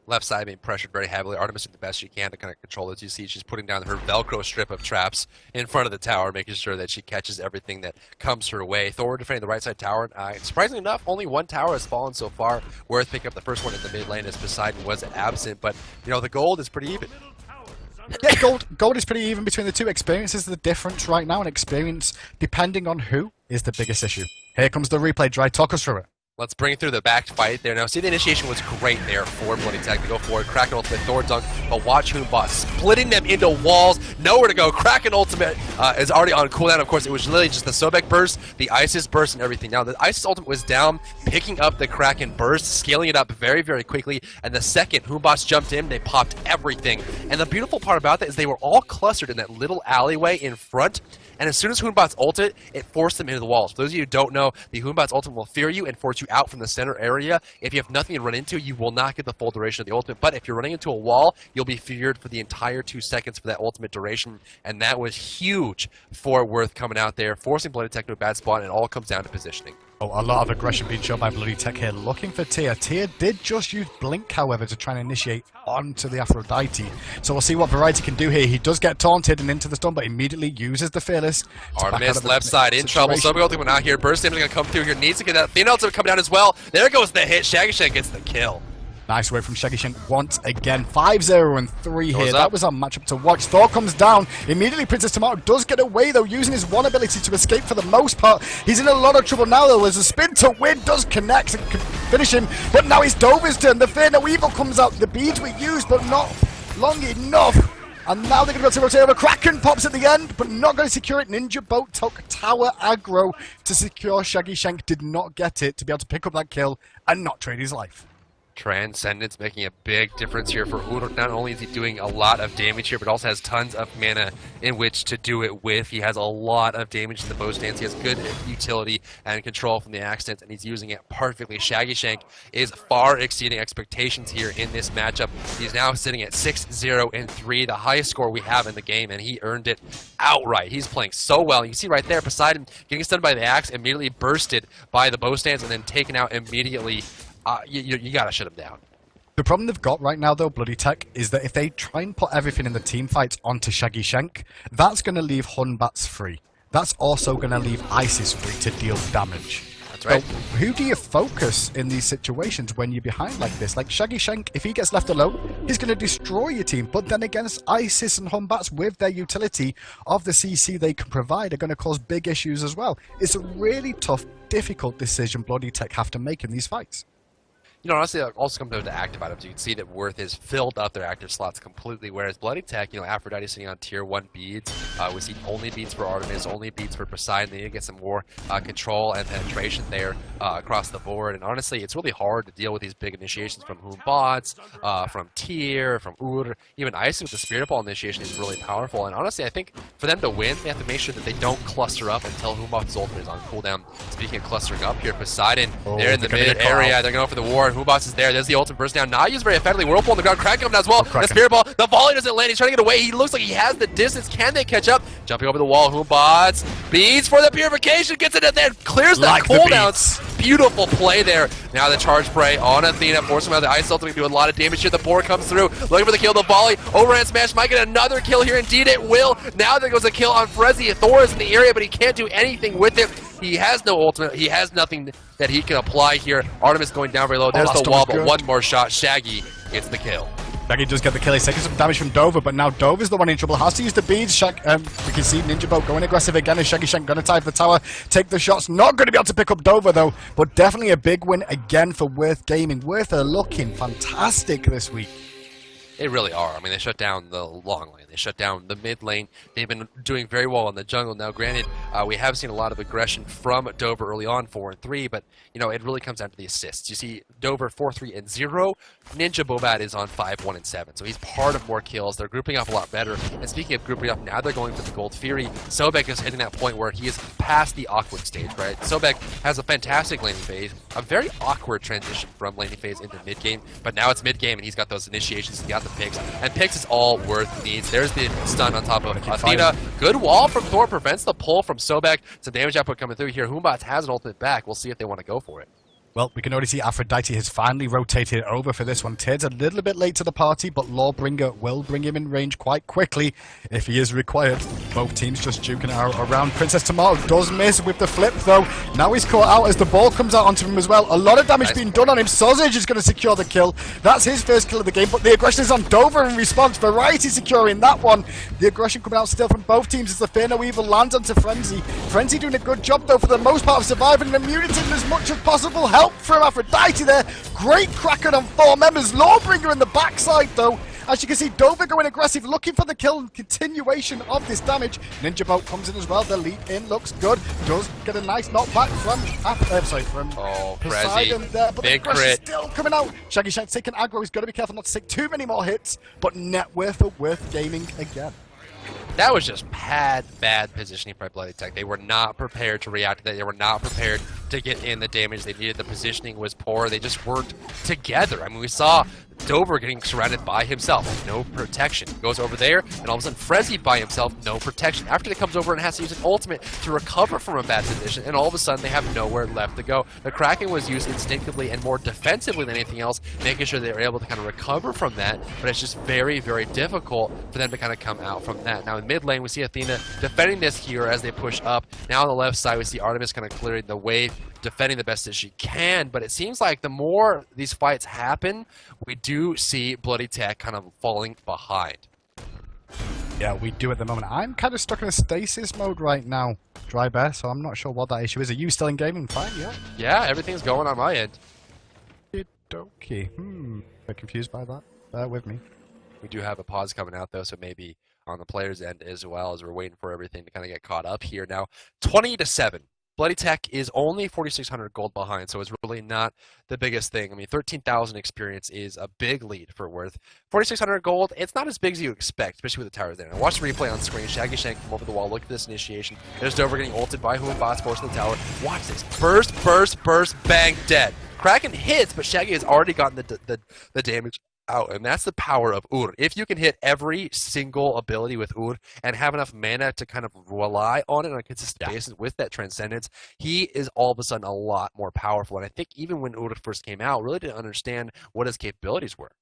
Left side being pressured very heavily. Artemis did the best she can to kind of control it. As you see, she's putting down her Velcro strip of traps in front of the tower, making sure that she catches everything that comes her way. Thor defending the right side tower. Surprisingly enough, only 1 tower has fallen so far. Worth picking up the first one in the mid lane as Poseidon was absent. But, you know, the gold is pretty even. Yeah, gold is pretty even between the two. Experience is the difference right now, and experience, depending on who, is the biggest issue. Here comes the replay, Dry. Talk us through it. Let's bring it through the back fight there. Now, see, the initiation was great there for BloodyTech to go forward. Kraken ultimate, Thor dunk, but watch Hoonbot splitting them into walls. Nowhere to go. Kraken ultimate is already on cooldown. Of course, it was literally just the Sobek burst, the Isis burst, and everything. Now, the Isis ultimate was down, picking up the Kraken burst, scaling it up very, very quickly. And the second Hoonbots jumped in, they popped everything. And the beautiful part about that is they were all clustered in that little alleyway in front. And as soon as Hoonbots ulted, it forced them into the walls. For those of you who don't know, the Hoonbots ultimate will fear you and force you out from the center area. If you have nothing to run into, you will not get the full duration of the ultimate. But if you're running into a wall, you'll be feared for the entire 2 seconds for that ultimate duration. And that was huge for Worth coming out there, forcing BloodyTech to a bad spot, and it all comes down to positioning. Oh, a lot of aggression being shown by BloodyTech here, looking for Tyr. Tyr did just use Blink, however, to try and initiate onto the Aphrodite. So we'll see what Variety can do here. He does get taunted and into the stun, but immediately uses the Fearless. Artemis left side in trouble. Somebody ultimate out here. Burst damage is going to come through here. Needs to get that Athena ultimate come down as well. There goes the hit. Shaggy Shank gets the kill. Nice work from Shaggy Shank once again. 5-0 and 3 here. That was our matchup to watch. Thor comes down. Immediately Princess Tomato does get away though, using his one ability to escape for the most part. He's in a lot of trouble now though. There's a spin to win, does connect and can finish him. But now it's Dover's turn. The Fear No Evil comes out. The beads were used but not long enough. And now they're going to be able to rotate over. Kraken pops at the end, but not going to secure it. Ninja Boat took tower aggro to secure Shaggy Shank. Did not get it to be able to pick up that kill and not trade his life. Transcendence making a big difference here for Udor. Not only is he doing a lot of damage here, but also has tons of mana in which to do it with. He has a lot of damage in the bow stance. He has good utility and control from the axe stance, and he's using it perfectly. Shaggy Shank is far exceeding expectations here in this matchup. He's now sitting at 6-0 and 3, the highest score we have in the game, and he earned it outright. He's playing so well. You see right there, Poseidon getting stunned by the axe, immediately bursted by the bow stance, and then taken out immediately. You gotta shut him down. The problem they've got right now, though, BloodyTech, is that if they try and put everything in the team fights onto Shaggy Shank, that's going to leave Hunbats free. That's also going to leave Isis free to deal damage. That's right. So who do you focus in these situations when you're behind like this? Like Shaggy Shank, if he gets left alone, he's going to destroy your team. But then against Isis and Hunbats, with their utility of the CC they can provide, are going to cause big issues as well. It's a really tough, difficult decision BloodyTech have to make in these fights. honestly, it also comes down to active items. You can see that Worth has filled up their active slots completely, whereas BloodyTech, Aphrodite sitting on tier 1 beads. We see only beads for Artemis, only beads for Poseidon. They need to get some more control and penetration there across the board. And honestly, it's really hard to deal with these big initiations from Bots, from Tyr, from Ur. Even Ice with the Spirit Ball initiation is really powerful. And honestly, I think for them to win, they have to make sure that they don't cluster up until Humbot's ultimate is on cooldown. Speaking of clustering up here, Poseidon, they're in the mid area. They're going for the ward. Humbot's is there. There's the ultimate burst down. Not used very effectively. Whirlpool on the ground. Kraken coming down as well. The Spirit Ball. The volley doesn't land. He's trying to get away. He looks like he has the distance. Can they catch up? Jumping over the wall. Humbot's beads for the purification. Gets it in there. Clears that cooldowns. Beautiful play there. Now the charge spray on Athena. Force him out. The Ice Ultimate doing a lot of damage here. The board comes through. Looking for the kill. The volley. Overhand smash. Might get another kill here. Indeed it will. Now there goes a kill on Frezzy. Thor is in the area, but he can't do anything with it. He has no ultimate. He has nothing that he can apply here. Artemis going down very low. There's the wall, but one more shot. Shaggy gets the kill. Shaggy does get the kill. He's taking some damage from Dover, but now Dover's the one in trouble. Has to use the beads. We can see Ninja Boat going aggressive again, and Shaggy Shank going to tie for the tower, take the shots. Not going to be able to pick up Dover, though, but definitely a big win again for Worth Gaming. Worth are looking fantastic this week. They really are. I mean, they shut down the long lane. They shut down the mid lane. They've been doing very well in the jungle. Now, granted, we have seen a lot of aggression from Dover early on, 4 and 3, but, it really comes down to the assists. You see Dover 4, 3, and 0. Ninja Bobat is on 5, 1, and 7, so he's part of more kills. They're grouping up a lot better. And speaking of grouping up, now they're going for the Gold Fury. Sobek is hitting that point where he is past the awkward stage, right? Sobek has a fantastic laning phase, a very awkward transition from laning phase into mid game, but now it's mid game and he's got those initiations, he's got the picks, and picks is all Worth needs. There's the stun on top of Athena. Good wall from Thor, prevents the pull from Sobek. Some damage output coming through here. Humbot has an ultimate back. We'll see if they want to go for it. Well, we can already see Aphrodite has finally rotated over for this one. Ted's a little bit late to the party, but Lawbringer will bring him in range quite quickly if he is required. Both teams just duking around. Princess Tomato does miss with the flip, though. Now he's caught out as the ball comes out onto him as well. A lot of damage being done on him. Sausage is going to secure the kill. That's his first kill of the game, but the aggression is on Dover in response. Variety securing that one. The aggression coming out still from both teams as the Fear No Evil lands onto Frenzy. Frenzy doing a good job, though, for the most part of surviving and immunity as much as possible. Help from Aphrodite there. Great Kraken on 4 members. Lawbringer in the backside, though. As you can see, Dover going aggressive, looking for the kill and continuation of this damage. Ninja Boat comes in as well. The leap in looks good. Does get a nice knockback from Poseidon there. But big the crit still coming out. Shaggy Shank's taking aggro. He's got to be careful not to take too many more hits. But net worth for Worth Gaming again. That was just bad positioning by BloodyTech. They were not prepared to react to that. They were not prepared to get in the damage they needed. The positioning was poor. They just worked together. I mean, we saw Dover getting surrounded by himself, no protection. Goes over there, and all of a sudden Frezzy by himself, no protection. After he comes over and has to use an ultimate to recover from a bad position, and all of a sudden they have nowhere left to go. The Kraken was used instinctively and more defensively than anything else, making sure they were able to kind of recover from that, but it's just very, very difficult for them to kind of come out from that. Now in mid lane, we see Athena defending this here as they push up. Now on the left side, we see Artemis kind of clearing the way, defending the best that she can, but it seems like the more these fights happen, we do see BloodyTech kind of falling behind. Yeah, we do at the moment. I'm kind of stuck in a stasis mode right now, Dry Bear, so I'm not sure what that issue is. Are you still in gaming? Fine, yeah? Yeah, everything's going on my end. Okay. A bit confused by that. Bear with me. We do have a pause coming out, though, so maybe on the player's end as well, as we're waiting for everything to kind of get caught up here. Now, 20-7. BloodyTech is only 4,600 gold behind, so it's really not the biggest thing. I mean, 13,000 experience is a big lead for Worth. 4,600 gold, it's not as big as you expect, especially with the towers there. Now watch the replay on screen. Shaggy Shank from over the wall. Look at this initiation. There's Dover getting ulted by Bots forcing the tower. Watch this. Burst, bang, dead. Kraken hits, but Shaggy has already gotten the damage out, and that's the power of Ur. If you can hit every single ability with Ur and have enough mana to kind of rely on it on a consistent basis with that transcendence, he is all of a sudden a lot more powerful. And I think even when Ur first came out, really didn't understand what his capabilities were.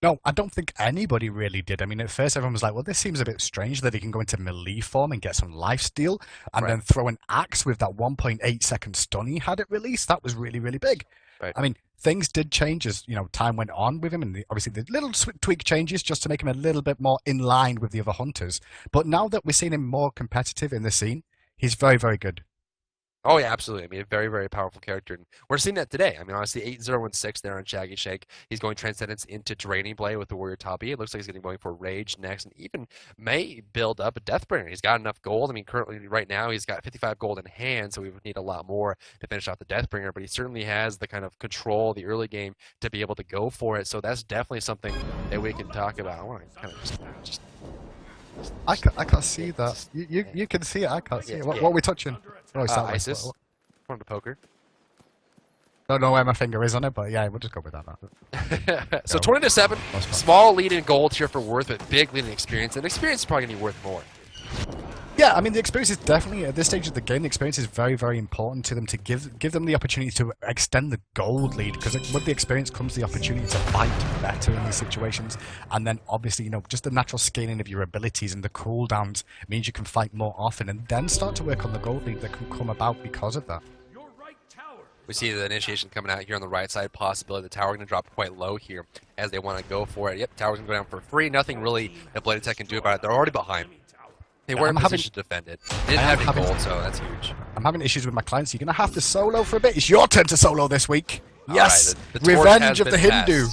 No, I don't think anybody really did. I mean, at first everyone was like, well, this seems a bit strange that he can go into melee form and get some lifesteal and then throw an axe with that 1.8 second stun he had it released. That was really, really big. Right. I mean, things did change as time went on with him, and obviously the little tweak changes just to make him a little bit more in line with the other hunters. But now that we're seeing him more competitive in the scene, he's very, very good. Oh yeah, absolutely. I mean, a very, very powerful character, and we're seeing that today. I mean, honestly, 8016 there on Shaggy Shake. He's going Transcendence into Draining Blade with the Warrior top E. It looks like he's going to be going for Rage next, and even may build up a Deathbringer. He's got enough gold. I mean, currently, right now, he's got 55 gold in hand, so we would need a lot more to finish off the Deathbringer, but he certainly has the kind of control, the early game, to be able to go for it, so that's definitely something that we can talk about. I want to kind of just I can't see that. You can see it. I can't see it. What are we touching? Oh, it's that way. Isis. From the poker. Don't know where my finger is on it, but yeah, we'll just go with that. So 20-7, small lead in gold here for Worth, but big lead in experience, and experience is probably going to be worth more. Yeah, I mean, the experience is definitely, at this stage of the game, the experience is very, very important to them to give them the opportunity to extend the gold lead, because with the experience comes the opportunity to fight better in these situations, and then obviously, you know, just the natural scaling of your abilities and the cooldowns means you can fight more often, and then start to work on the gold lead that can come about because of that. We see the initiation coming out here on the right side, possibility the tower going to drop quite low here as they want to go for it. Yep, tower's going to go down for free, nothing really that BloodyTech can do about it. They're already behind. They were in position to defend it. They didn't have any gold, so that's huge. I'm having issues with my clients. You're going to have to solo for a bit. It's your turn to solo this week. Yes, right, the revenge of the Hindu.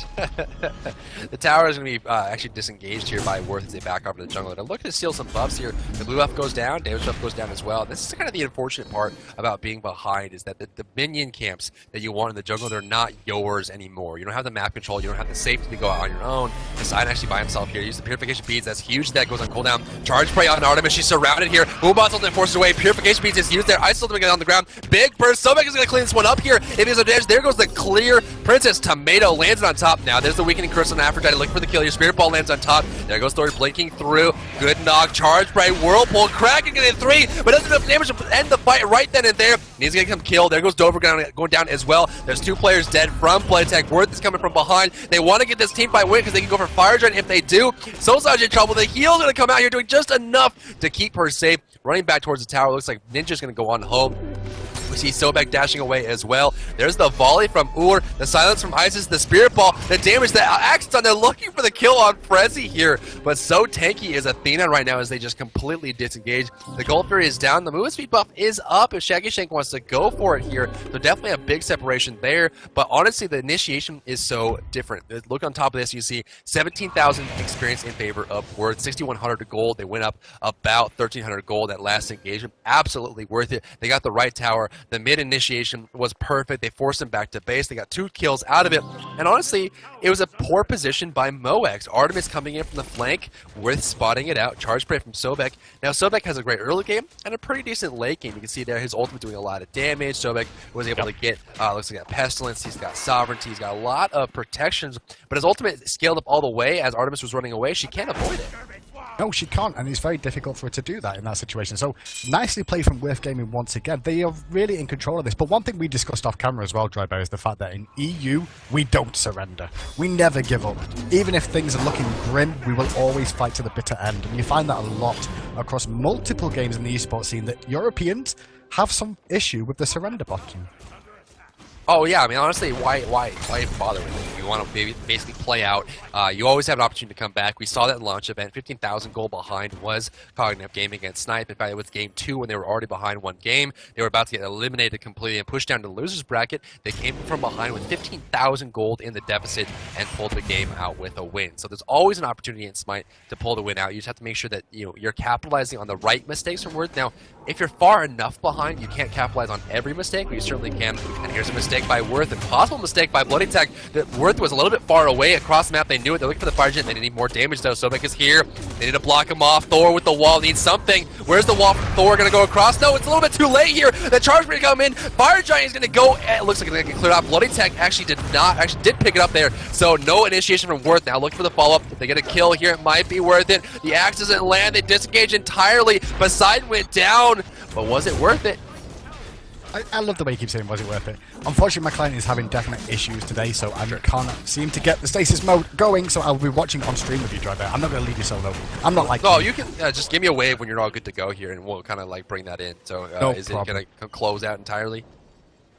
The tower is going to be actually disengaged here by Worth as they back off to the jungle. They're looking to steal some buffs here. The blue buff goes down, damage buff goes down as well. This is kind of the unfortunate part about being behind, is that the minion camps that you want in the jungle, they're not yours anymore. You don't have the map control, you don't have the safety to go out on your own. Poseidon actually by himself here. Use the purification beads, that's huge. That goes on cooldown. Charge spray on Artemis, she's surrounded here. Boombots ultimate forced away. Purification beads is used there. Ice ultimate on the ground. Big burst. Sobek is going to clean this one up here. If there's a damage, there goes the clear. Princess Tomato lands on top now. There's the weakening curse on Aphrodite looking for the kill. Your Spirit Ball lands on top. There goes Thor blinking through. Good knock. Charge Spray. Whirlpool. Kraken getting 3, but doesn't enough damage to end the fight right then and there. He's going to come kill. There goes Dover going down as well. There's 2 players dead from BloodyTech. Worth is coming from behind. They want to get this team fight win because they can go for Fire Giant if they do. Soulsage in trouble. The heal's going to come out here doing just enough to keep her safe. Running back towards the tower. Looks like Ninja's going to go on home. We see Sobek dashing away as well. There's the volley from Ur, the silence from Isis, the Spirit Ball, the damage that Axe's done. They're looking for the kill on Frezzy here, but so tanky is Athena right now as they just completely disengage. The Gold Fury is down. The movement speed buff is up if Shaggy Shank wants to go for it here. So definitely a big separation there, but honestly, the initiation is so different. Look on top of this, you see 17,000 experience in favor of Worth, 6,100 gold. They went up about 1,300 gold at last engagement. Absolutely worth it. They got the right tower. The mid initiation was perfect. They forced him back to base. They got 2 kills out of it. And honestly, it was a poor position by Moex. Artemis coming in from the flank, Worth spotting it out. Charge spray from Sobek. Now, Sobek has a great early game and a pretty decent late game. You can see there his ultimate doing a lot of damage. Sobek was able to get, looks like a Pestilence. He's got Sovereignty. He's got a lot of protections. But his ultimate scaled up all the way as Artemis was running away. She can't avoid it. No, she can't, and it's very difficult for her to do that in that situation. So, nicely played from Worth Gaming once again. They are really in control of this. But one thing we discussed off camera as well, Drybear, is the fact that in EU, we don't surrender. We never give up. Even if things are looking grim, we will always fight to the bitter end. And you find that a lot across multiple games in the esports scene, that Europeans have some issue with the surrender button. Oh yeah, I mean honestly, why bother with it? You want to basically play out. You always have an opportunity to come back. We saw that in launch event. 15,000 goal behind was Cognitive Game against Snipe. In fact, it was game 2 when they were already behind 1 game. They were about to get eliminated completely and pushed down to the losers bracket. They came from behind with 15,000 gold in the deficit and pulled the game out with a win. So there's always an opportunity in Smite to pull the win out. You just have to make sure that you're capitalizing on the right mistakes from Worth. Now, if you're far enough behind, you can't capitalize on every mistake, but you certainly can. And here's a mistake by Worth, and possible mistake by BloodyTech. That Worth was a little bit far away across the map. They knew it. They're looking for the Fire Giant. They need more damage, though. Sobek is here. They need to block him off. Thor with the wall needs something. Where's the wall from Thor going to go across? No, it's a little bit too late here. The charge going to come in. Fire Giant is going to go. It looks like it's going to get cleared out. BloodyTech actually did pick it up there. So no initiation from Worth. Now looking for the follow-up. If they get a kill here, it might be worth it. The axe doesn't land. They disengage entirely. Poseidon went down. But was it worth it? I love the way you keep saying, was it worth it? Unfortunately, my client is having definite issues today, so I can't seem to get the stasis mode going, so I'll be watching on stream with you, Drybear. I'm not going to leave you solo. I'm not like you can just give me a wave when you're all good to go here, and we'll kind of like bring that in. So no is problem. it going to close out entirely?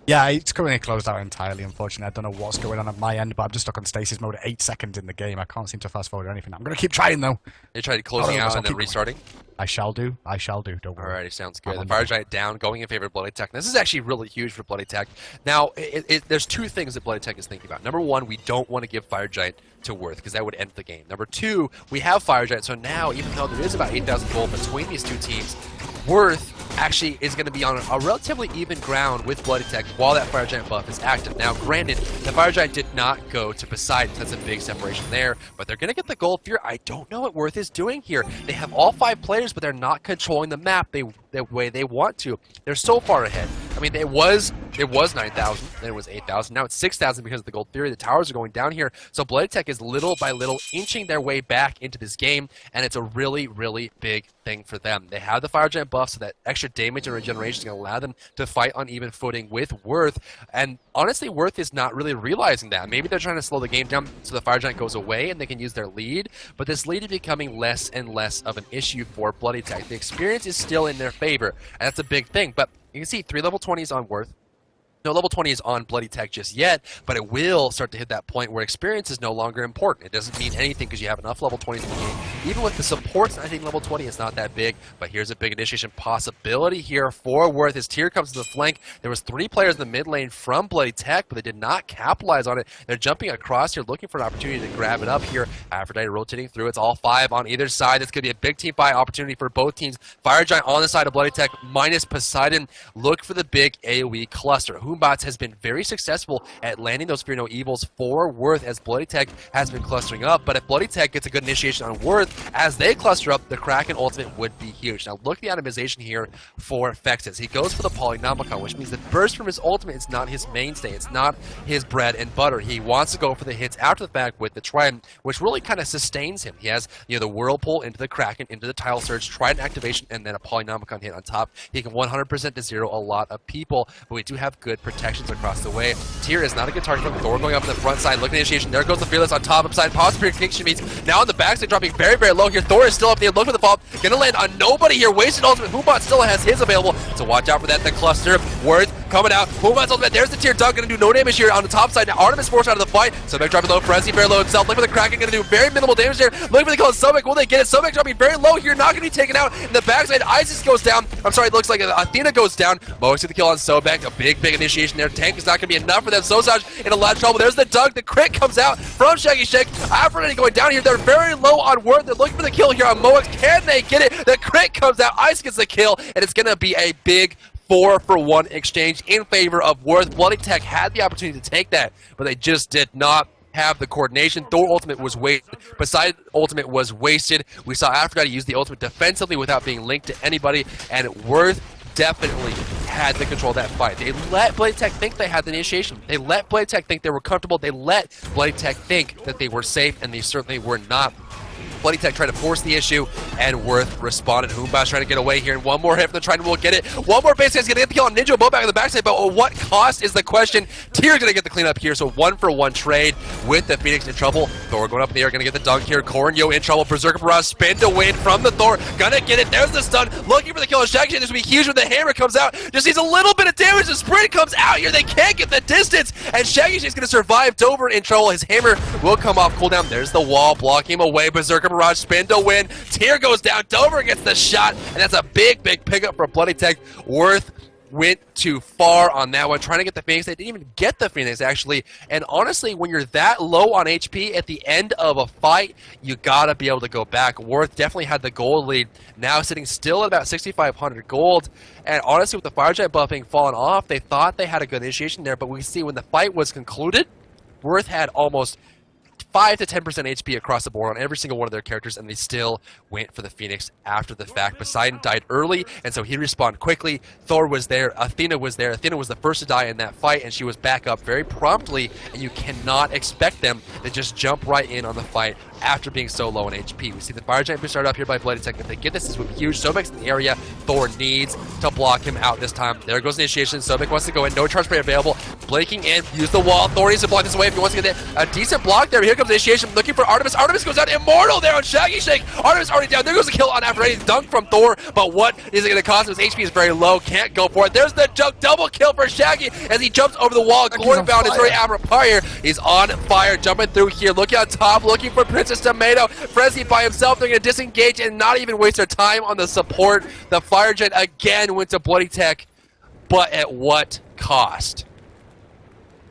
Yeah, it's currently closed out entirely, unfortunately. I don't know what's going on at my end, but I'm just stuck on stasis mode at 8 seconds in the game. I can't seem to fast forward or anything. I'm going to keep trying, though. You tried closing out and then restarting? I shall do. Don't worry. Alrighty, sounds good. The Fire Giant down, going in favor of BloodyTech. This is actually really huge for BloodyTech. Now, there's two things that BloodyTech is thinking about. Number one, we don't want to give Fire Giant to Worth, because that would end the game. Number two, we have Fire Giant, so now, even though there is about 8,000 gold between these two teams, Worth actually is going to be on a relatively even ground with BloodyTech while that Fire Giant buff is active. Now, granted, the Fire Giant did not go to Poseidon, so that's a big separation there, but they're going to get the gold fear. I don't know what Worth is doing here. They have all 5 players, but they're not controlling the map the way they want to. They're so far ahead. I mean, it was 9,000, then it was 8,000, now it's 6,000 because of the gold theory. The towers are going down here, so BloodyTech is little by little inching their way back into this game, and it's a really, really big thing for them. They have the Fire Giant buff, so that extra damage and regeneration is going to allow them to fight on even footing with Worth, and honestly, Worth is not really realizing that. Maybe they're trying to slow the game down so the Fire Giant goes away and they can use their lead, but this lead is becoming less and less of an issue for BloodyTech. The experience is still in their favor, and that's a big thing, but you can see 3 level 20s on Worth. No level 20 is on BloodyTech just yet, but it will start to hit that point where experience is no longer important. It doesn't mean anything because you have enough level 20s in the game. Even with the supports, I think level 20 is not that big, but here's a big initiation possibility here for Worth. His tier comes to the flank. There was 3 players in the mid lane from BloodyTech, but they did not capitalize on it. They're jumping across here, looking for an opportunity to grab it up here. Aphrodite rotating through. It's all 5 on either side. It's going to be a big team fight opportunity for both teams. Fire Giant on the side of BloodyTech minus Poseidon. Look for the big AoE cluster. Humbats has been very successful at landing those Fear No Evils for Worth as BloodyTech has been clustering up, but if BloodyTech gets a good initiation on Worth as they cluster up, the Kraken ultimate would be huge. Now look at the itemization here for Fexus. He goes for the Polynomicon, which means the burst from his ultimate is not his mainstay. It's not his bread and butter. He wants to go for the hits after the fact with the Trident, which really kind of sustains him. He has the Whirlpool into the Kraken, into the Tile Surge, Trident activation, and then a Polynomicon hit on top. He can 100% to zero a lot of people, but we do have good protection across the way. Tyr is not a good target for Thor going up in the front side. Look at initiation. There goes the Fearless on top. Upside. Possible Extinction meets. Now on the backside, dropping very, very low here. Thor is still up there. Look for the fall. Gonna land on nobody here. Wasted ultimate. Humbot still has his available. So watch out for that. The cluster. Worth coming out. Humbot's ultimate. There's the Tyr dunk. Gonna do no damage here on the top side. Now Artemis forced out of the fight. Sobek dropping low. Frenzy very low himself. Look for the Kraken. Gonna do very minimal damage there. Look for the kill. Sobek. Will they get it? Sobek dropping very low here. Not gonna be taken out. In the backside, Isis goes down. I'm sorry. It looks like Athena goes down. Mox with the kill on Sobek. A big initiation there. Tank is not gonna be enough for them. Sosaj in a lot of trouble. There's the dunk. The crit comes out from Shaggy Shake. Aphrodite going down here. They're very low on Worth. They're looking for the kill here on Mox. Can they get it? The crit comes out. Ice gets the kill, and it's going to be a big 4-for-1 exchange in favor of Worth. BloodyTech had the opportunity to take that, but they just did not have the coordination. Thor ultimate was wasted. Poseidon ultimate was wasted. We saw Aphrodite use the ultimate defensively without being linked to anybody, and Worth definitely had the control of that fight. They let BloodyTech think they had the initiation. They let BloodyTech think they were comfortable. They let BloodyTech think that they were safe, and they certainly were not. BloodyTech tried to force the issue, and Worth responded. Humbas trying to get away here, and one more hit from the Trident will get it. One more base guy's going to get the kill on Ninja Bow back on the backside, but at what cost is the question. Tyr's going to get the cleanup here, so 1-for-1 trade with the Phoenix in trouble. Thor going up in the air, going to get the dunk here. Cornyo in trouble. Berserker Barrage spin to win from the Thor. Gonna get it. There's the stun. Looking for the kill on Shaggy. This will be huge when the hammer comes out. Just needs a little bit of damage. The sprint comes out here. They can't get the distance, and Shaggy Shake's going to survive. Dover in trouble. His hammer will come off cooldown. There's the wall blocking him away. Berserker Barrage spin to win. Tyr goes down. Dover gets the shot, and that's a big pickup for BloodyTech. Worth went too far on that one, trying to get the Phoenix. They didn't even get the Phoenix, actually. And honestly, when you're that low on HP at the end of a fight, you gotta be able to go back. Worth definitely had the gold lead, now sitting still at about 6,500 gold. And honestly, with the Fire Giant buffing fallen off, they thought they had a good initiation there, but we see when the fight was concluded, Worth had almost 5 to 10% HP across the board on every single one of their characters, and they still went for the Phoenix after the fact. Poseidon died early, and so he respawned quickly. Thor was there. Athena was there. Athena was the first to die in that fight, and she was back up very promptly, and you cannot expect them to just jump right in on the fight after being so low in HP. We see the Fire Giant started up here by BloodyTech. If they get this would be huge. Sobek's in the area. Thor needs to block him out this time. There goes initiation. Sobek wants to go in. No charge spray available. Blinking in. Use the wall. Thor needs to block this away if he wants to get a decent block there. Here comes Initiation looking for Artemis. Artemis goes out immortal there on Shaggy Shake. Artemis already down. There goes the kill on after Ready dunk from Thor. But what is it going to cost him? His HP is very low. Can't go for it. There's the double kill for Shaggy as he jumps over the wall. Glory Bound is very apropos. He's on fire, jumping through here. Looking on top, looking for Princess Tomato. Frenzy by himself. They're going to disengage and not even waste their time on the support. The Fire Jet again went to BloodyTech, but at what cost?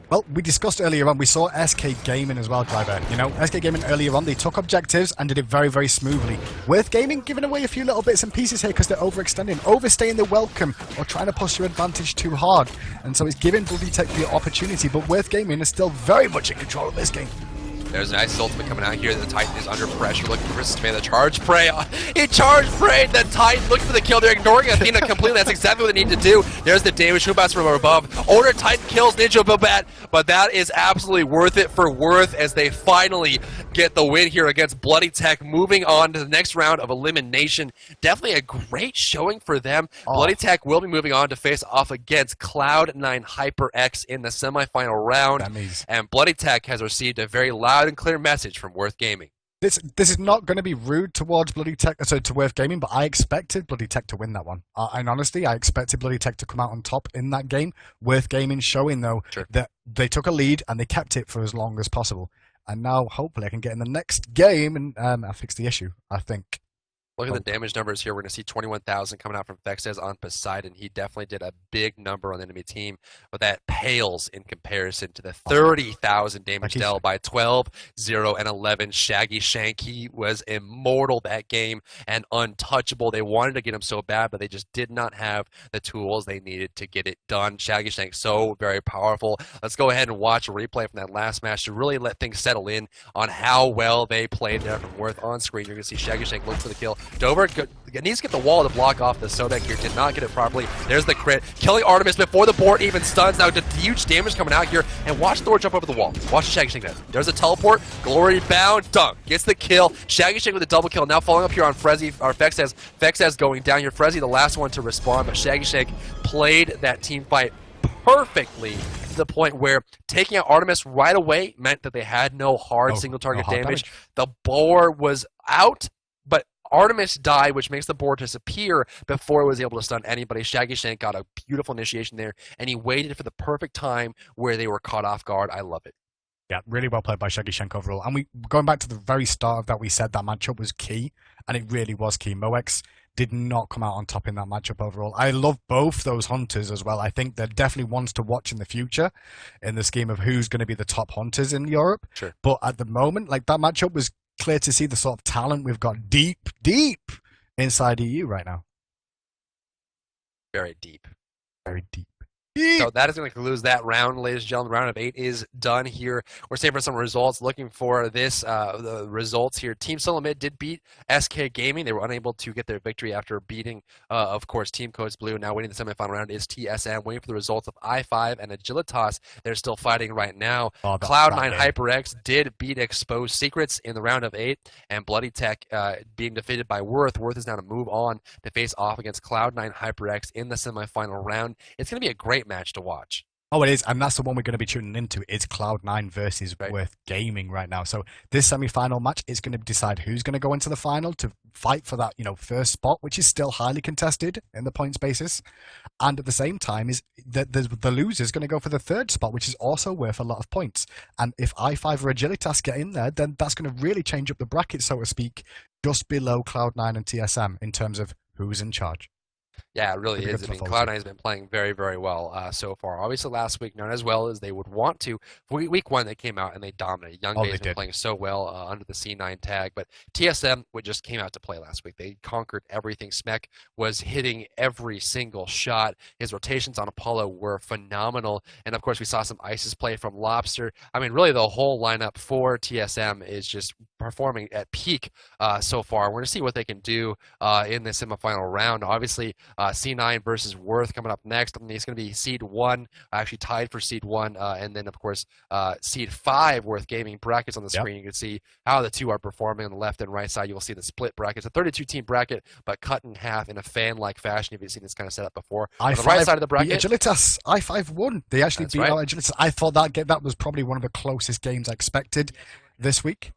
Well, we discussed earlier on, we saw SK Gaming as well, Driver. You know, SK Gaming earlier on, they took objectives and did it very, very smoothly. Worth Gaming giving away a few little bits and pieces here because they're overextending, overstaying the welcome, or trying to push your advantage too hard. And so it's giving BloodyTech the opportunity, but Worth Gaming is still very much in control of this game. There's an nice ultimate coming out here. The Titan is under pressure, looking for Tomato. The charge spray. He charge sprayed the Titan, looking for the kill. They're ignoring Athena completely. That's exactly what they need to do. There's the damage Shubats from above. Order Titan kills Ninja Bobat, but that is absolutely worth it for Worth as they finally get the win here against BloodyTech. Moving on to the next round of elimination. Definitely a great showing for them. BloodyTech will be moving on to face off against Cloud9 HyperX in the semifinal round. And BloodyTech has received a very loud and clear message from Worth Gaming. This is not going to be rude towards BloodyTech, so to Worth Gaming, but I expected BloodyTech to win that one. And honestly, I expected BloodyTech to come out on top in that game. Worth Gaming showing, though, that they took a lead and they kept it for as long as possible. And now, hopefully, I can get in the next game and I'll fix the issue, I think. Look at the damage numbers here. We're going to see 21,000 coming out from Fexes on Poseidon. He definitely did a big number on the enemy team, but that pales in comparison to the 30,000 damage dealt by 12, 0, and 11. Shaggy Shank, he was immortal that game and untouchable. They wanted to get him so bad, but they just did not have the tools they needed to get it done. Shaggy Shank, so very powerful. Let's go ahead and watch a replay from that last match to really let things settle in on how well they played there from Worth on screen. You're going to see Shaggy Shank look for the kill. Dover needs to get the wall to block off the Sobek here. Did not get it properly. There's the crit. Killing Artemis before the board even stuns. Now, huge damage coming out here. And watch Thor jump over the wall. Watch the Shaggy Shank does. There's a teleport. Glory Bound. Dunk. Gets the kill. Shaggy Shank with a double kill. Now following up here on Frezzy, or Fexes. Fexes going down here. Frezzy, the last one to respond. But Shaggy Shank played that team fight perfectly to the point where taking out Artemis right away meant that they had no hard single target damage. The board was out, but Artemis died, which makes the board disappear before it was able to stun anybody. Shaggy Shank got a beautiful initiation there, and he waited for the perfect time where they were caught off guard. I love it. Yeah, really well played by Shaggy Shank overall. And going back to the very start of that, we said that matchup was key, and it really was key. Moex did not come out on top in that matchup overall. I love both those hunters as well. I think they're definitely ones to watch in the future in the scheme of who's going to be the top hunters in Europe. Sure. But at the moment, like, that matchup was clear to see the sort of talent we've got deep inside EU right now. Very deep. Very deep. So that is going to conclude that round, ladies and gentlemen. Round of 8 is done here. We're saving for some results. Looking for this, the results here. Team Solo Mid did beat SK Gaming. They were unable to get their victory after beating, of course, Team Codes Blue. Now winning the semifinal round is TSM. Waiting for the results of I5 and Agilitas. They're still fighting right now. Cloud9 HyperX did beat Exposed Secrets in the round of 8, and BloodyTech being defeated by Worth. Worth is now to move on to face off against Cloud9 HyperX in the semifinal round. It's going to be a great match to watch. Oh, it is, and that's the one we're going to be tuning into. It's Cloud9 versus Worth Gaming right now. So this semi-final match is going to decide who's going to go into the final to fight for that, first spot, which is still highly contested in the points basis. And at the same time, is that the loser is going to go for the third spot, which is also worth a lot of points. And if I5 or Agilitas get in there, then that's going to really change up the bracket, so to speak, just below Cloud9 and TSM in terms of who's in charge. Yeah, it really is. I mean, Cloud9 has been playing very, very well so far. Obviously, last week, not as well as they would want to. Week 1, they came out and they dominated. Young Bay's been playing so well under the C9 tag. But TSM just came out to play last week. They conquered everything. Smek was hitting every single shot. His rotations on Apollo were phenomenal. And, of course, we saw some ISIS play from Lobster. I mean, really, the whole lineup for TSM is just performing at peak so far. We're going to see what they can do in the semifinal round. Obviously, C9 versus Worth coming up next. I mean, it's going to be Seed 1, actually tied for Seed 1, and then, of course, Seed 5, Worth Gaming brackets on the screen. You can see how the two are performing on the left and right side. You will see the split brackets, a 32-team bracket, but cut in half in a fan-like fashion. If you've seen this kind of setup before. On the right side of the bracket, Agilitas, I5 won. They actually beat out Agilitas. I thought that was probably one of the closest games I expected. this week.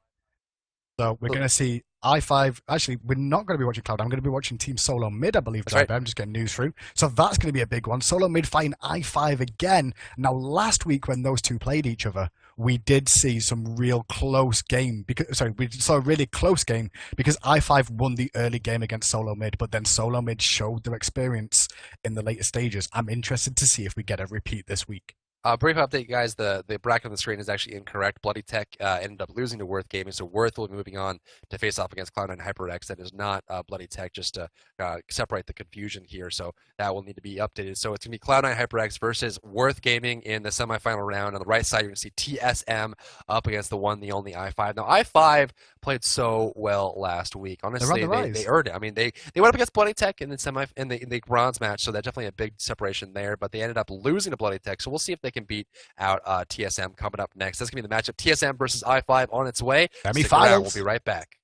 So we're going to see i5. Actually, we're not going to be watching Cloud. I'm going to be watching Team Solo Mid, I believe. Right. I'm just getting news through. So that's going to be a big one. Solo Mid fighting i5 again. Now, last week when those two played each other, we did see some real close game. We saw a really close game because i5 won the early game against Solo Mid, but then Solo Mid showed their experience in the later stages. I'm interested to see if we get a repeat this week. Brief update, guys. The bracket on the screen is actually incorrect. BloodyTech ended up losing to Worth Gaming, so Worth will be moving on to face off against Cloud9 HyperX. That is not BloodyTech, just to separate the confusion here. So that will need to be updated. So it's going to be Cloud9 HyperX versus Worth Gaming in the semifinal round. On the right side, you're going to see TSM up against the one, the only i5. Now, i5 played so well last week. Honestly, they earned it. I mean, they went up against BloodyTech in the bronze match, so that's definitely a big separation there. But they ended up losing to BloodyTech, so we'll see if they can beat out TSM coming up next. That's going to be the matchup. TSM versus i5 on its way. Semifinals. We'll be right back.